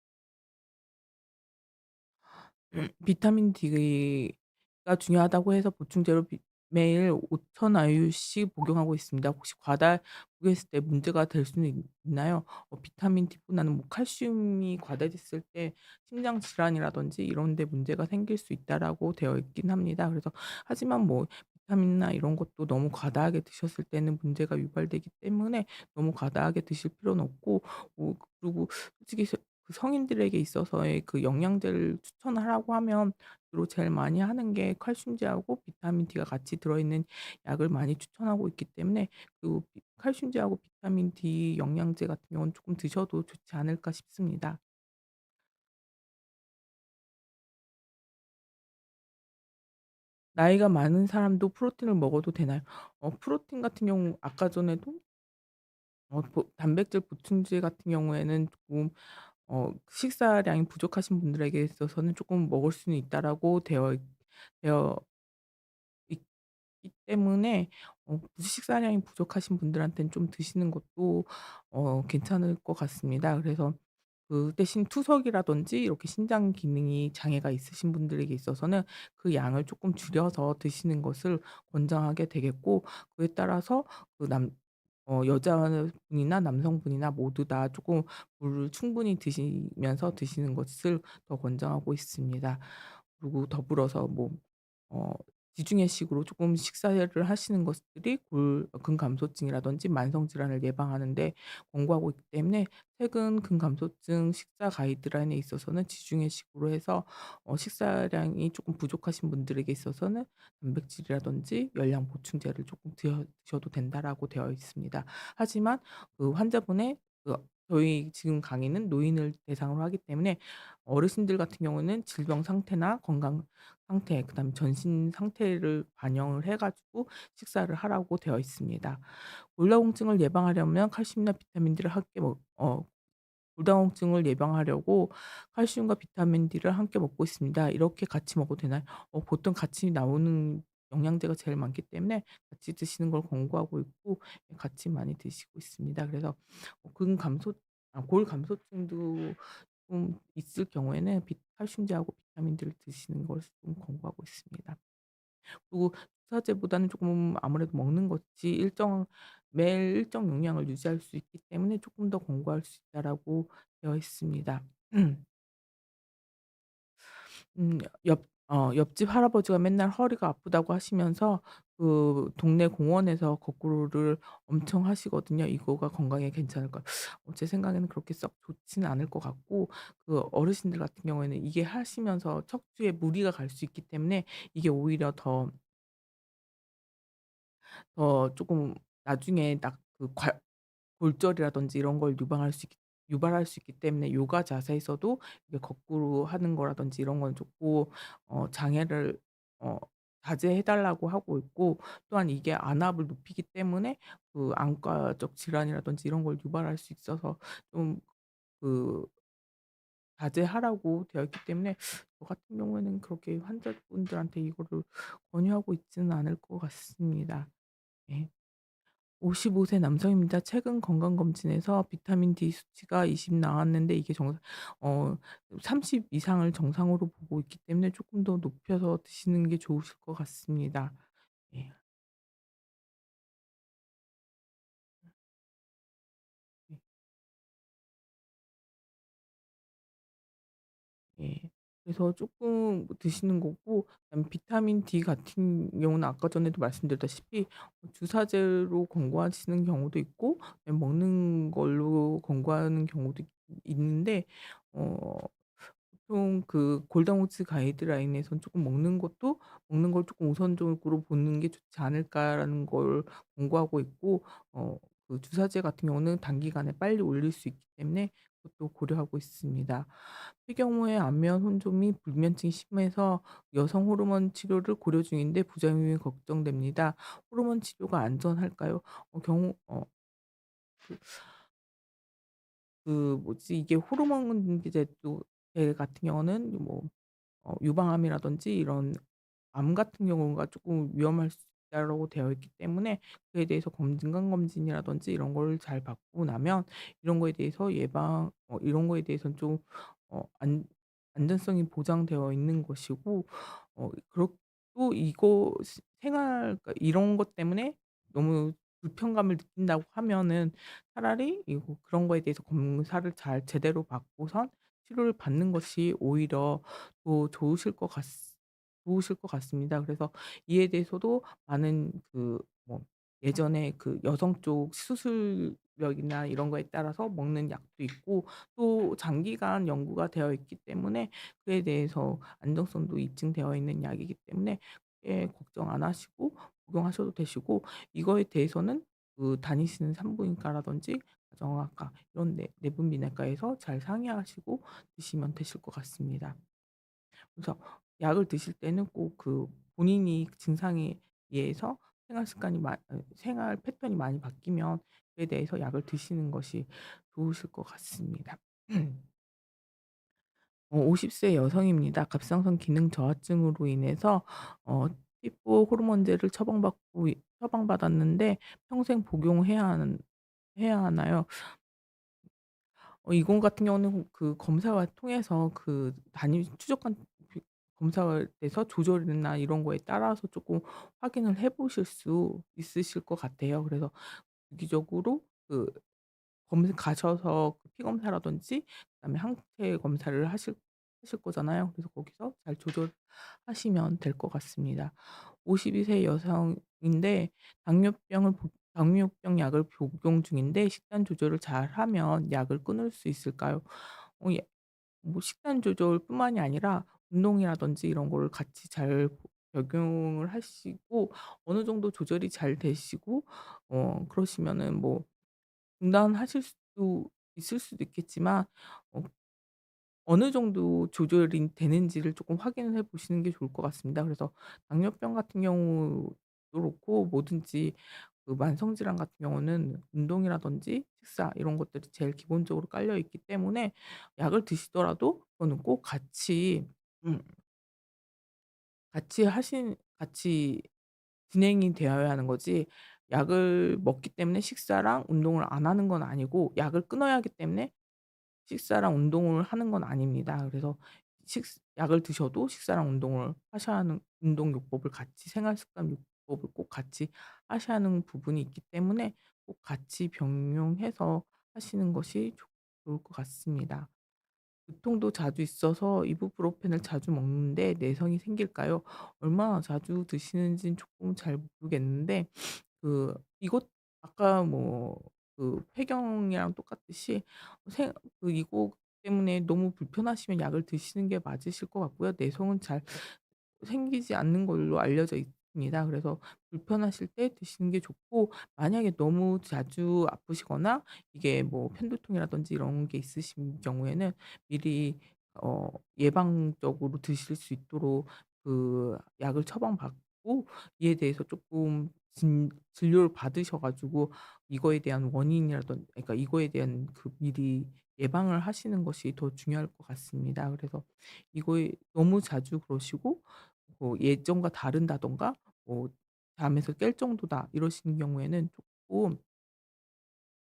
A: 비타민 D가 중요하다고 해서 보충제로 매일 5,000 IU씩 복용하고 있습니다. 혹시 과다 복용했을 때 문제가 될 수는 있나요? 비타민 D보다는 뭐 칼슘이 과다됐을 때 심장 질환이라든지 이런 데 문제가 생길 수 있다라고 되어 있긴 합니다. 그래서 하지만 뭐 비타민이나 이런 것도 너무 과다하게 드셨을 때는 문제가 유발되기 때문에 너무 과다하게 드실 필요는 없고, 그리고 솔직히 그 성인들에게 있어서의 그 영양제를 추천하라고 하면 주로 제일 많이 하는 게 칼슘제하고 비타민 D가 같이 들어있는 약을 많이 추천하고 있기 때문에 그 칼슘제하고 비타민 D 영양제 같은 경우는 쪼끔 드셔도 좋지 않을까 싶습니다. 나이가 많은 사람도 프로틴을 먹어도 되나요? 프로틴 같은 경우 아까 전에도 단백질 보충제 같은 경우에는 조금 식사량이 부족하신 분들에게 있어서는 쪼끔 먹을 수는 있다라고 되어 있기 때문에 식사량이 부족하신 분들한테는 좀 드시는 것도 괜찮을 것 같습니다. 그래서 그 대신 투석이라든지 이렇게 신장 기능이 장애가 있으신 분들에게 있어서는 그 양을 쪼끔 줄여서 드시는 것을 권장하게 되겠고, 그에 따라서 그 여자분이나 남성분이나 모두 다 쪼끔 물을 충분히 드시면서 드시는 것을 더 권장하고 있습니다. 그리고 더불어서 뭐 어 지중해식으로 쪼끔 식사를 하시는 것들이 근감소증이라든지 만성 질환을 예방하는 데 권고하고 있기 때문에 최근 근감소증 식사 가이드라인에 있어서는 지중해식으로 해서 식사량이 쪼끔 부족하신 분들에게 있어서는 단백질이라든지 영양 보충제를 쪼끔 드셔도 된다라고 되어 있습니다. 하지만 그 환자분의 그 저희 지금 강의는 노인을 대상으로 하기 때문에 어르신들 같은 경우는 질병 상태나 건강 상태, 그다음에 전신 상태를 반영을 해 가지고 식사를 하라고 되어 있습니다. 골다공증을 예방하려면 칼슘이나 비타민 D를 함께 골다공증을 예방하려고 칼슘과 비타민 D를 함께 먹고 있습니다. 이렇게 같이 먹어도 되나요? 보통 같이 나오는 영양제가 제일 많기 때문에 같이 드시는 걸 권고하고 있고, 예 같이 많이 드시고 있습니다. 그래서 근감소 골감소증도 좀 있을 경우에는 칼슘제하고 비타민 D를 드시는 것을 좀 권고하고 있습니다. 그리고 주사제보다는 쪼끔 아무래도 먹는 것이 매일 일정 용량을 유지할 수 있기 때문에 쪼끔 더 권고할 수 있다라고 되어 있습니다. 음 옆집 할아버지가 맨날 허리가 아프다고 하시면서 그 동네 공원에서 거꾸로를 엄청 하시거든요. 이거가 건강에 괜찮을까, 제 생각에는 그렇게 썩 좋지는 않을 것 같고, 그 어르신들 같은 경우에는 이게 하시면서 척추에 무리가 갈 수 있기 때문에 이게 오히려 더 쪼끔 나중에 딱 그 골절이라든지 이런 걸 유발할 수 있기 때문에 요가 자세에서도 이게 거꾸로 하는 거라든지 이런 건 쪼끔 장애를 어 자제해 달라고 하고 있고, 또한 이게 안압을 높이기 때문에 그 안과적 질환이라든지 이런 걸 유발할 수 있어서 좀 그 자제하라고 되어 있기 때문에 저 같은 경우에는 그렇게 환자분들한테 이거를 권유하고 있지는 않을 것 같습니다. 예. 55세 남성입니다. 최근 건강검진에서 비타민 D 수치가 20 나왔는데 이게 어 30 이상을 정상으로 보고 있기 때문에 쪼끔 더 높여서 드시는 게 좋으실 것 같습니다. 예. 예. 예. 그래서 쪼끔 드시는 거고, 그다음에 비타민 D 같은 경우는 아까 전에도 말씀드렸다시피 주사제로 권고하시는 경우도 있고, 그냥 먹는 걸로 권고하는 경우도 있는데, 어 보통 그 골다공증 가이드라인에선 쪼끔 먹는 걸 쪼끔 우선적으로 보는 게 좋지 않을까라는 걸 권고하고 있고, 어 그 주사제 같은 경우는 단기간에 빨리 올릴 수 있기 때문에 그것도 고려하고 있습니다. 폐경후에 안면 혼종이 불면증이 심해서 여성 호르몬 치료를 고려 중인데 부작용이 걱정됩니다. 호르몬 치료가 안전할까요? 경우 그 뭐지, 이게 호르몬 이제 또 같은 경우는 뭐 유방암이라든지 이런 암 같은 경우가 쪼끔 위험할 수 있다라고 되어 있기 때문에 그에 대해서 건강검진이라든지 이런 걸 잘 받고 나면 이런 거에 대해서 이런 거에 대해서는 좀 안 안전성이 보장되어 있는 것이고, 또 이거 그러니까 이런 것 때문에 너무 불편감을 느낀다고 하면은 차라리 그런 거에 대해서 검사를 잘 제대로 받고선 치료를 받는 것이 오히려 더 좋으실 것 같습니다. 그래서 이에 대해서도 많은 예전에 그 여성 쪽 수술력이나 이런 거에 따라서 먹는 약도 있고, 또 장기간 연구가 되어 있기 때문에 그에 대해서 안정성도 입증되어 있는 약이기 때문에 크게 걱정 안 하시고 복용하셔도 되시고, 이거에 대해서는 다니시는 산부인과라든지 가정학과 이런 내분비내과에서 잘 상의하시고 드시면 되실 것 같습니다. 그래서 약을 드실 때는 꼭 본인이 증상에 의해서 생활 패턴이 많이 바뀌면 그에 대해서 약을 드시는 것이 좋으실 것 같습니다. 50세 여성입니다. 갑상선 기능 저하증으로 인해서 어 피부 호르몬제를 처방받았는데 평생 해야 하나요? 이건 같은 경우는 그 검사와 통해서 그 단위 추적한 그 검사에서 조절이나 이런 거에 따라서 쪼끔 확인을 해 보실 수 있으실 것 같아요. 그래서 주기적으로 가셔서 그 피 검사라든지 그다음에 항체 검사를 하실 거잖아요. 그래서 거기서 잘 조절하시면 될 것 같습니다. 52세 여성인데 당뇨병 약을 복용 중인데 식단 조절을 잘하면 약을 끊을 수 있을까요? 예. 뭐 식단 조절뿐만이 아니라 운동이라든지 이런 거를 같이 잘 적용을 하시고, 어느 정도 조절이 잘 되시고 그러시면은 뭐 중단하실 수도 있을 수도 있겠지만, 어 어느 정도 조절이 되는지를 쪼끔 확인을 해 보시는 게 좋을 것 같습니다. 그래서 당뇨병 같은 경우도 그렇고, 뭐든지 그 만성 질환 같은 경우는 운동이라든지 식사 이런 것들이 제일 기본적으로 깔려 있기 때문에 약을 드시더라도 그거는 꼭 음 같이 진행이 되어야 하는 거지, 약을 먹기 때문에 식사랑 운동을 안 하는 건 아니고 약을 끊어야 하기 때문에 식사랑 운동을 하는 건 아닙니다. 그래서 식 약을 드셔도 식사랑 운동을 하셔야 하는, 운동 요법을 같이 생활 습관 요법을 꼭 같이 하셔야 하는 부분이 있기 때문에 꼭 같이 병용해서 하시는 것이 좋을 것 같습니다. 두통도 자주 있어서 이부프로펜을 자주 먹는데 내성이 생길까요? 얼마나 자주 드시는지는 조금 잘 모르겠는데 이것 아까 폐경이랑 똑같듯이 생 이거 때문에 너무 불편하시면 약을 드시는 게 맞으실 것 같고요. 내성은 잘 생기지 않는 걸로 알려져 있습니다. 그래서 불편하실 때 드시는 게 좋고, 만약에 너무 자주 아프시거나 이게 편두통이라든지 이런 게 있으신 경우에는 미리 어 예방적으로 드실 수 있도록 약을 처방받고, 이에 대해서 쪼끔 진료를 받으셔 가지고 이거에 대한 그러니까 이거에 대한 미리 예방을 하시는 것이 더 중요할 것 같습니다. 그래서 이거에 너무 자주 그러시고 예전과 다른다든가 뭐 잠에서 깰 정도다 이러시는 경우에는 쪼끔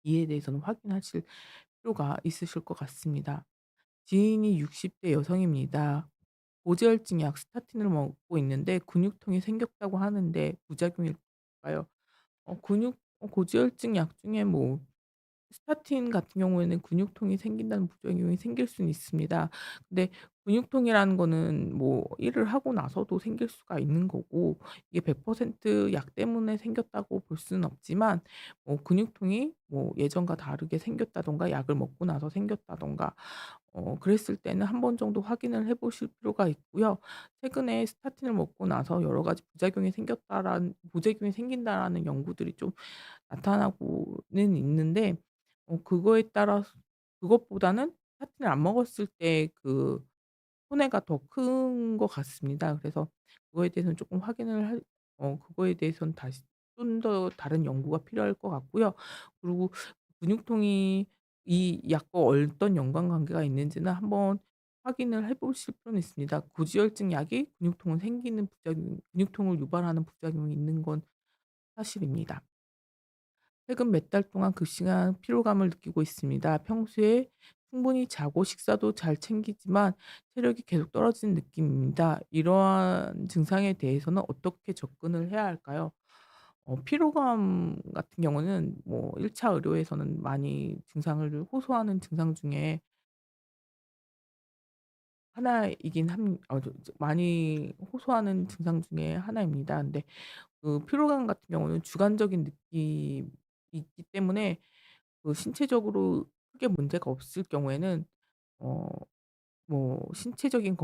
A: 이에 대해서는 확인하실 필요가 있으실 것 같습니다. 지인이 60대 여성입니다. 고지혈증 약 스타틴을 먹고 있는데 근육통이 생겼다고 하는데 부작용일까요? 고지혈증 약 중에 스타틴 같은 경우에는 근육통이 생긴다는 부작용이 생길 수는 있습니다. 근데 근육통이라는 거는 일을 하고 나서도 생길 수가 있는 거고, 이게 100% 약 때문에 생겼다고 볼 수는 없지만 근육통이 예전과 다르게 생겼다든가 약을 먹고 나서 생겼다든가 그랬을 때는 한 번 정도 확인을 해 보실 필요가 있고요. 최근에 스타틴을 먹고 나서 여러 가지 부작용이 생긴다라는 연구들이 좀 나타나고는 있는데, 그거에 따라서 그것보다는 스타틴을 안 먹었을 때 손해가 더 큰 것 같습니다. 그래서 그거에 대해서는 쪼끔 확인을 그거에 대해서는 다시 좀 더 다른 연구가 필요할 것 같고요. 그리고 근육통이 이 약과 어떤 연관관계가 있는지는 한번 확인을 해 보실 필요는 있습니다. 고지혈증 약이 근육통을 유발하는 부작용이 있는 건 사실입니다. 최근 몇 달 동안 급식한 피로감을 느끼고 있습니다. 평소에 충분히 자고 식사도 잘 챙기지만 체력이 계속 떨어지는 느낌입니다. 이러한 증상에 대해서는 어떻게 접근을 해야 할까요? 피로감 같은 경우는 1차 의료에서는 많이 증상을 호소하는 증상 중에 하나이긴 함 어 많이 호소하는 증상 중에 하나입니다. 근데 피로감 같은 경우는 주관적인 느낌이 있기 때문에 신체적으로 크게 문제가 없을 경우에는 어 신체적인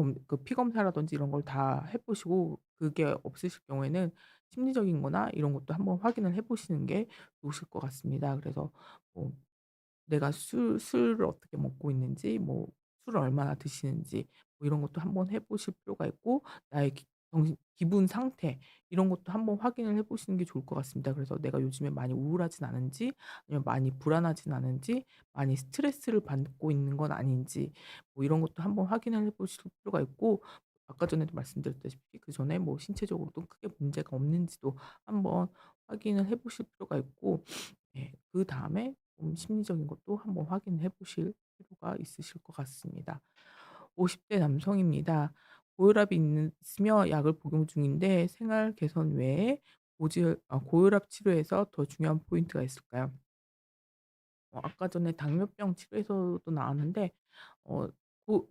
A: 피 검사라든지 이런 걸 다 해 보시고, 그게 없으실 경우에는 심리적인 거나 이런 것도 한번 확인을 해 보시는 게 좋으실 것 같습니다. 그래서 뭐 내가 술을 어떻게 먹고 있는지, 술을 얼마나 드시는지, 이런 것도 한번 해 보실 필요가 있고, 나의 기분 상태 이런 것도 한번 확인을 해 보시는 게 좋을 것 같습니다. 그래서 내가 요즘에 많이 우울하진 않은지, 아니면 많이 불안하진 않은지, 많이 스트레스를 받고 있는 건 아닌지, 이런 것도 한번 확인을 해 보실 필요가 있고, 아까 전에도 말씀드렸다시피 그전에 신체적으로도 크게 문제가 없는지도 한번 확인을 해 보실 필요가 있고, 그다음에 좀 심리적인 것도 한번 확인해 보실 필요가 있으실 것 같습니다. 50대 남성입니다. 고혈압이 있으며 약을 복용 중인데 생활 개선 외에 고혈압 치료에서 더 중요한 포인트가 있을까요? 아까 전에 당뇨병 치료에서도 나왔는데 어 고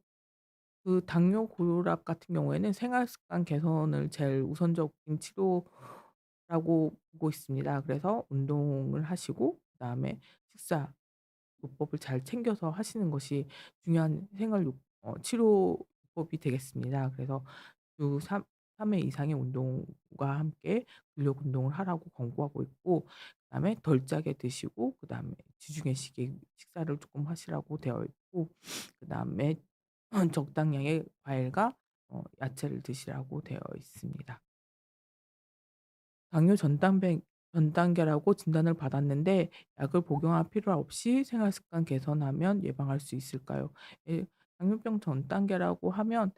A: 당뇨, 고혈압 같은 경우에는 생활 습관 개선을 제일 우선적인 치료라고 보고 있습니다. 그래서 운동을 하시고 그다음에 식사 요법을 잘 챙겨서 하시는 것이 중요한 치료법이 되겠습니다. 그래서 주 3회 이상의 운동과 함께 근력 운동을 하라고 권고하고 있고, 그다음에 덜 짜게 드시고, 그다음에 지중해 식사를 쪼끔 하시라고 되어 있고, 그다음에 적당량의 과일과 야채를 드시라고 되어 있습니다. 당뇨 전 단계라고 진단을 받았는데 약을 복용할 필요 없이 생활 습관 개선하면 예방할 수 있을까요? 예, 당뇨병 전 단계라고 하면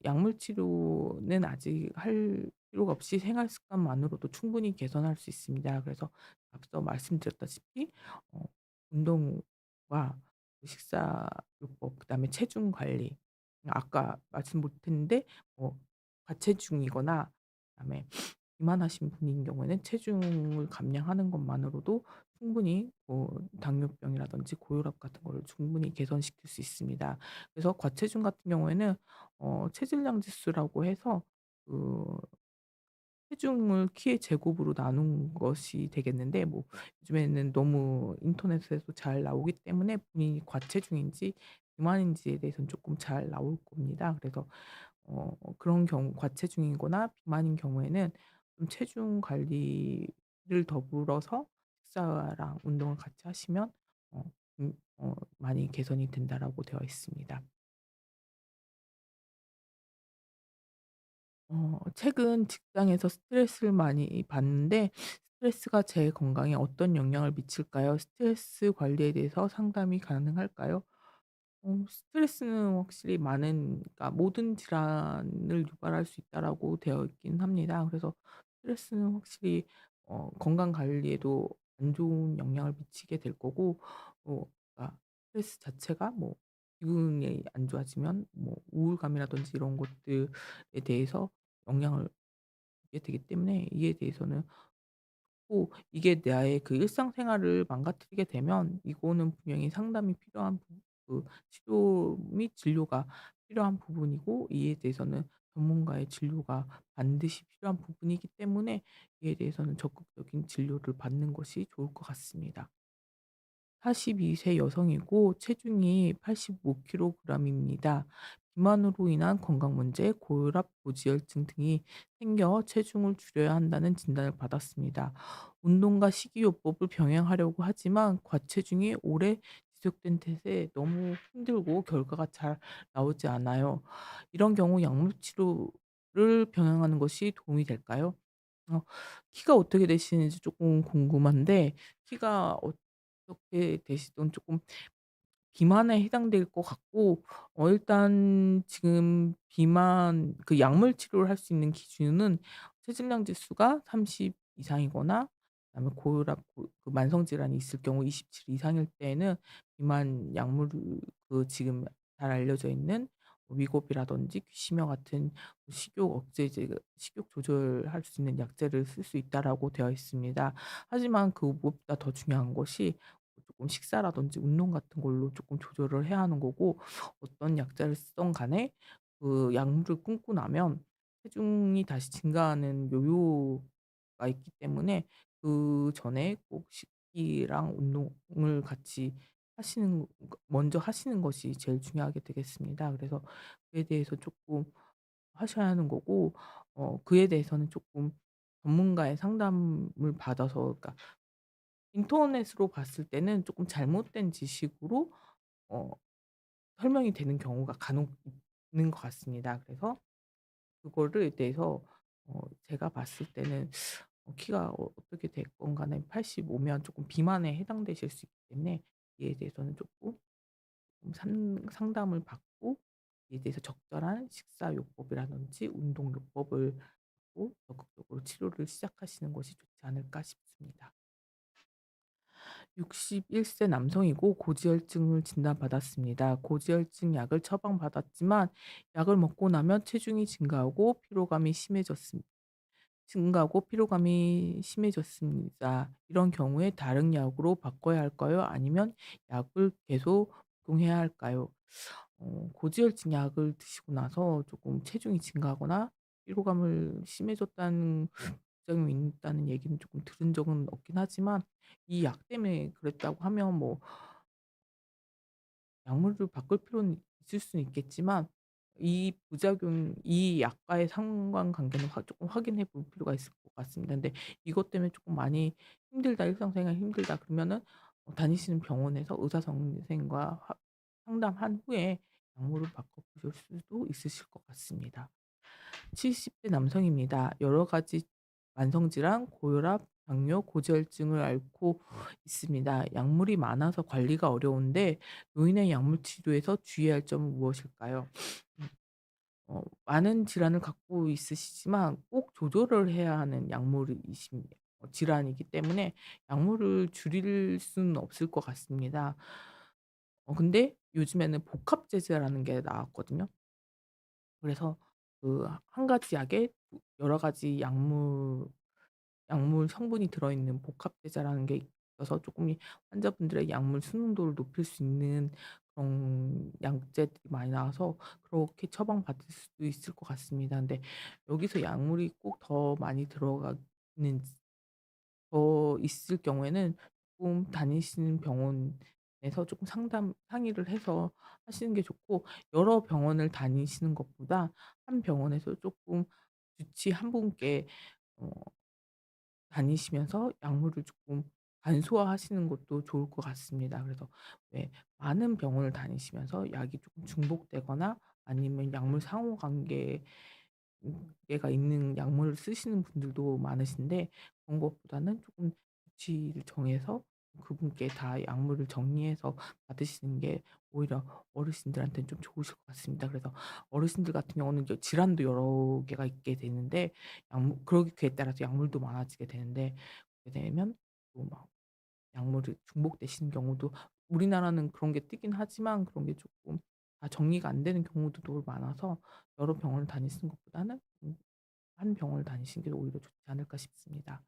A: 약물 치료는 아직 할 필요가 없이 생활 습관만으로도 충분히 개선할 수 있습니다. 그래서 앞서 말씀드렸다시피 어 운동과 식사요법, 그다음에 체중 관리, 아까 말씀 못 했는데 과체중이거나 그다음에 비만하신 분인 경우에는 체중을 감량하는 것만으로도 충분히 당뇨병이라든지 고혈압 같은 거를 충분히 개선시킬 수 있습니다. 그래서 과체중 같은 경우에는 체질량 지수라고 해서 그 체중을 키의 제곱으로 나눈 것이 되겠는데, 뭐 요즘에는 너무 인터넷에서 잘 나오기 때문에 본인이 과체중인지 비만인지에 대해서는 쪼끔 잘 나올 겁니다. 그래서 그런 경우 과체중이거나 비만인 경우에는 좀 체중 관리를 더불어서 식사랑 운동을 같이 하시면 어 많이 개선이 된다라고 되어 있습니다. 최근 직장에서 스트레스를 많이 받는데 스트레스가 제 건강에 어떤 영향을 미칠까요? 스트레스 관리에 대해서 상담이 가능할까요? 스트레스는 확실히 그러니까 모든 질환을 유발할 수 있다라고 되어 있긴 합니다. 그래서 스트레스는 확실히 건강 관리에도 안 좋은 영향을 미치게 될 거고, 그러니까 스트레스 자체가 뭐 기분이 안 좋아지면 뭐 우울감이라든지 이런 것들에 대해서 영향을 주게 되기 때문에, 이에 대해서는 이게 나의 그 일상생활을 망가뜨리게 되면 이거는 분명히 상담이 필요한 치료 및 진료가 필요한 부분이고, 이에 대해서는 전문가의 진료가 반드시 필요한 부분이기 때문에 이에 대해서는 적극적인 진료를 받는 것이 좋을 것 같습니다. 42세 여성이고 체중이 85kg입니다. 비만으로 인한 건강 문제, 고혈압, 고지혈증 등이 생겨 체중을 줄여야 한다는 진단을 받았습니다. 운동과 식이요법을 병행하려고 하지만 과체중이 오래 지속된 탓에 너무 힘들고 결과가 잘 나오지 않아요. 이런 경우 약물 치료를 병행하는 것이 도움이 될까요? 어 키가 어떻게 되시는지 조금 궁금한데, 키가 어떻게 되시든 조금 비만에 해당될 것 같고, 일단 지금 비만 약물 치료를 할 수 있는 기준은 체질량 지수가 30 이상이거나 그다음에 고혈압 만성 질환이 있을 경우 27 이상일 때에는 비만 약물을 지금 잘 알려져 있는 위고비라든지 귀심형 같은 식욕 억제제, 식욕 조절할 수 있는 약제를 쓸 수 있다라고 되어 있습니다. 하지만 그것보다 더 중요한 것이 조금 식사라든지 운동 같은 걸로 조금 조절을 해야 하는 거고, 어떤 약제를 쓰던 간에 그 약물을 끊고 나면 체중이 다시 증가하는 요요가 있기 때문에 그전에 꼭 식기랑 운동을 같이 먼저 하시는 것이 제일 중요하게 되겠습니다. 그래서 그에 대해서 조금 하셔야 하는 거고, 그에 대해서는 조금 전문가의 상담을 받아서, 그러니까 인터넷으로 봤을 때는 쪼끔 잘못된 지식으로 어 설명이 되는 경우가 간혹 있는 것 같습니다. 그래서 그거를 대해서 제가 봤을 때는 키가 어떻게 됐건 간에 85 면 쪼끔 비만에 해당되실 수 있기 때문에 이에 대해서는 쪼끔 상담을 받고, 이에 대해서 적절한 식사 요법이라든지 운동 요법을 받고 적극적으로 치료를 시작하시는 것이 좋지 않을까 싶습니다. 61세 남성이고 고지혈증을 진단받았습니다. 고지혈증 약을 처방받았지만 약을 먹고 나면 체중이 증가하고 피로감이 심해졌습니다. 이런 경우에 다른 약으로 바꿔야 할까요? 아니면 약을 계속 복용해야 할까요? 고지혈증 약을 드시고 나서 조금 체중이 증가하거나 피로감을 심해졌다는 부작용이 있다는 얘기는 조금 들은 적은 없긴 하지만, 이 약 때문에 그랬다고 하면 뭐 약물을 바꿀 필요는 있을 수는 있겠지만, 이 약과의 상관관계는 조금 확인해 볼 필요가 있을 것 같습니다. 근데 이것 때문에 조금 많이 힘들다, 일상생활이 힘들다 그러면은 다니시는 병원에서 의사 선생과 상담한 후에 약물을 바꿔 보실 수도 있으실 것 같습니다. 70대 남성입니다. 여러 가지 만성 질환, 고혈압, 당뇨, 고지혈증을 앓고 있습니다. 약물이 많아서 관리가 어려운데 노인의 약물 치료에서 주의해야 할 점은 무엇일까요? 음 많은 질환을 갖고 있으시지만 꼭 조절을 해야 하는 질환이기 때문에 약물을 줄일 수는 없을 것 같습니다. 근데 요즘에는 복합제제라는 게 나왔거든요. 그래서 한 가지 약에 여러 가지 약물 성분이 들어있는 복합제제라는 게 있어서 쪼끔 이 환자분들의 약물 수능도를 높일 수 있는 그런 약제들이 많이 나와서 그렇게 처방받을 수도 있을 것 같습니다. 근데 여기서 약물이 꼭 더 많이 들어가는 더 있을 경우에는 쪼끔 다니시는 병원에서 쪼끔 상의를 해서 하시는 게 좋고, 여러 병원을 다니시는 것보다 한 병원에서 쪼끔 주치 한 분께 어 다니시면서 약물을 쪼끔 간소화하시는 것도 좋을 것 같습니다. 그래서 왜 많은 병원을 다니시면서 약이 쪼끔 중복되거나 아니면 약물 상호 관계 가 있는 약물을 쓰시는 분들도 많으신데, 그런 것보다는 쪼끔 주치의를 정해서 그분께 다 약물을 정리해서 받으시는 게 오히려 어르신들한테는 좀 좋으실 것 같습니다. 그래서 어르신들 같은 경우는 이제 질환도 여러 개가 있게 되는데, 약물 그에 따라서 약물도 많아지게 되는데, 그렇게 되면 또 막 약물이 중복되시는 경우도, 우리나라는 그런 게 뜨긴 하지만 그런 게 쪼끔 다 정리가 안 되는 경우도 또 많아서 여러 병원을 다니시는 것보다는 한 병원을 다니시는 게 오히려 좋지 않을까 싶습니다.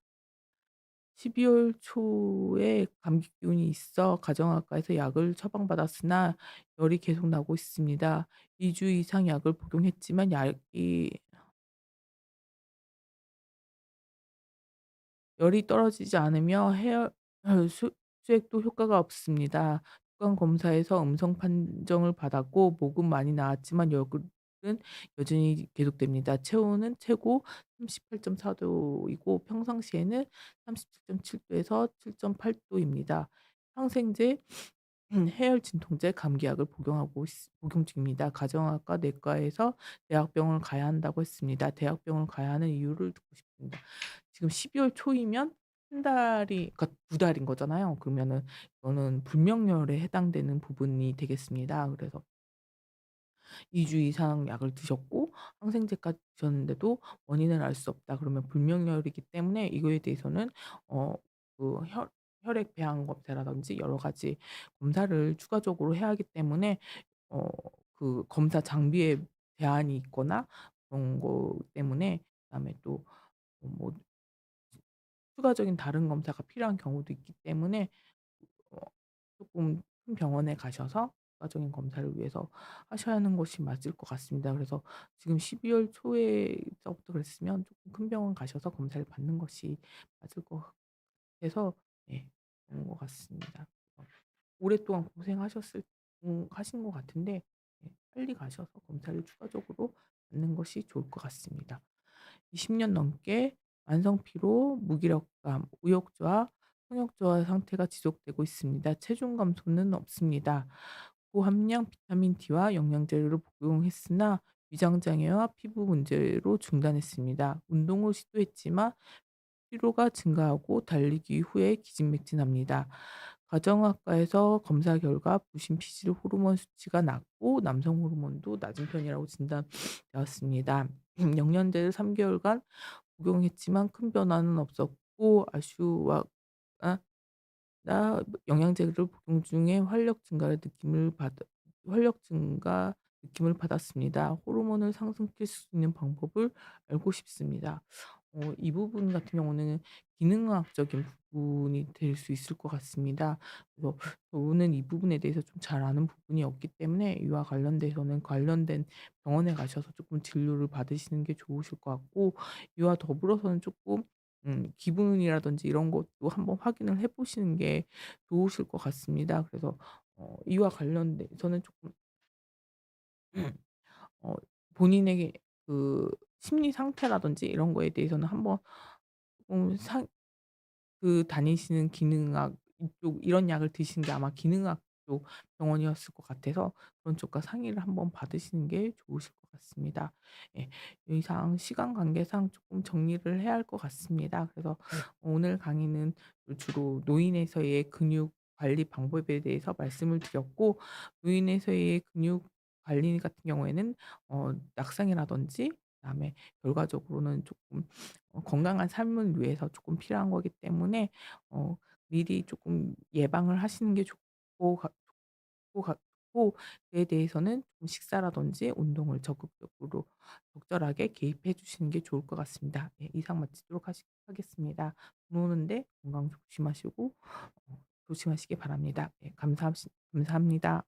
A: 12월 초에 감기 기운이 있어 가정학과에서 약을 처방받았으나 열이 계속 나고 있습니다. 2주 이상 약을 복용했지만 약이 열이 떨어지지 않으며 해열 수 수액도 효과가 없습니다. 구강 검사에서 음성 판정을 받았고 목은 많이 나았지만 열은 여전히 계속됩니다. 체온은 최고 38.4 도이고 평상시에는 37.7 도에서 7.8 도입니다. 항생제, 해열 진통제, 감기약을 복용 중입니다. 가정학과 내과에서 대학병원을 가야 한다고 했습니다. 대학병원을 가야 하는 이유를 듣고 싶습니다. 지금 12월 초이면 한 달이, 그러니까 두 달인 거잖아요. 그러면은 이거는 불명열에 해당되는 부분이 되겠습니다. 그래서 2주 이상 약을 드셨고 항생제까지 드셨는데도 원인을 알 수 없다 그러면 불명열이기 때문에, 이거에 대해서는 어 그 혈액 배양 검사라든지 여러 가지 검사를 추가적으로 해야 하기 때문에, 어 그 검사 장비에 제한이 있거나 그런 거 때문에, 그다음에 또 뭐 추가적인 다른 검사가 필요한 경우도 있기 때문에 어 쪼끔 큰 병원에 가셔서 추가적인 검사를 위해서 하셔야 하는 것이 맞을 것 같습니다. 그래서 지금 12월 초에서부터 그랬으면 쪼끔 큰 병원 가셔서 검사를 받는 것이 맞을 것 같아서, 예, 그런 것 같습니다. 오랫동안 고생하셨을 하신 것 같은데, 예, 빨리 가셔서 검사를 추가적으로 받는 것이 좋을 것 같습니다. 20년 넘게 만성 피로, 무기력감, 의욕저하, 성욕저하 상태가 지속되고 있습니다. 체중 감소는 없습니다. 고함량 비타민 D와 영양제를 복용했으나 위장 장애와 피부 문제로 중단했습니다. 운동을 시도했지만 피로가 증가하고 달리기 후에 기진맥진합니다. 가정학과에서 검사 결과 부신 피질 호르몬 수치가 낮고 남성 호르몬도 낮은 편이라고 진단되었습니다. 영양제를 3 개월간 복용했지만 큰 변화는 없었고 아슈와 아 나 영양제를 복용 중에 활력 증가 느낌을 받았습니다. 호르몬을 상승시킬 수 있는 방법을 알고 싶습니다. 이 부분 같은 경우는 기능학적인 부분이 될 수 있을 것 같습니다. 그래서 저는 이 부분에 대해서 좀 잘 아는 부분이 없기 때문에 이와 관련돼서는 관련된 병원에 가셔서 조금 진료를 받으시는 게 좋으실 것 같고, 이와 더불어서는 조금 기분이라든지 이런 것도 한번 확인을 해 보시는 게 좋으실 것 같습니다. 그래서 이와 관련돼서는 조금 어 본인에게 그 심리 상태라든지 이런 거에 대해서는 한번 좀 다니시는 기능학 이쪽 이런 약을 드시는 게 아마 기능학 쪽 병원이었을 것 같아서 그런 쪽과 상의를 한번 받으시는 게 좋으실 것 같습니다. 예. 이상 시간 관계상 조금 정리를 해야 할 것 같습니다. 그래서 오늘 강의는 주로 노인에서의 근육 관리 방법에 대해서 말씀을 드렸고, 노인에서의 근육 관리 같은 경우에는 약상이라든지 그다음에 결과적으로는 조금 건강한 삶을 위해서 조금 필요한 거기 때문에 미리 조금 예방을 하시는 게 좋고 않고 그에 대해서는 좀 식사라든지 운동을 적극적으로 적절하게 개입해 주시는 게 좋을 것 같습니다. 예, 이상 마치도록 하겠습니다. 비 오는데 건강 조심하시고 조심하시기 바랍니다. 예, 감사합니다.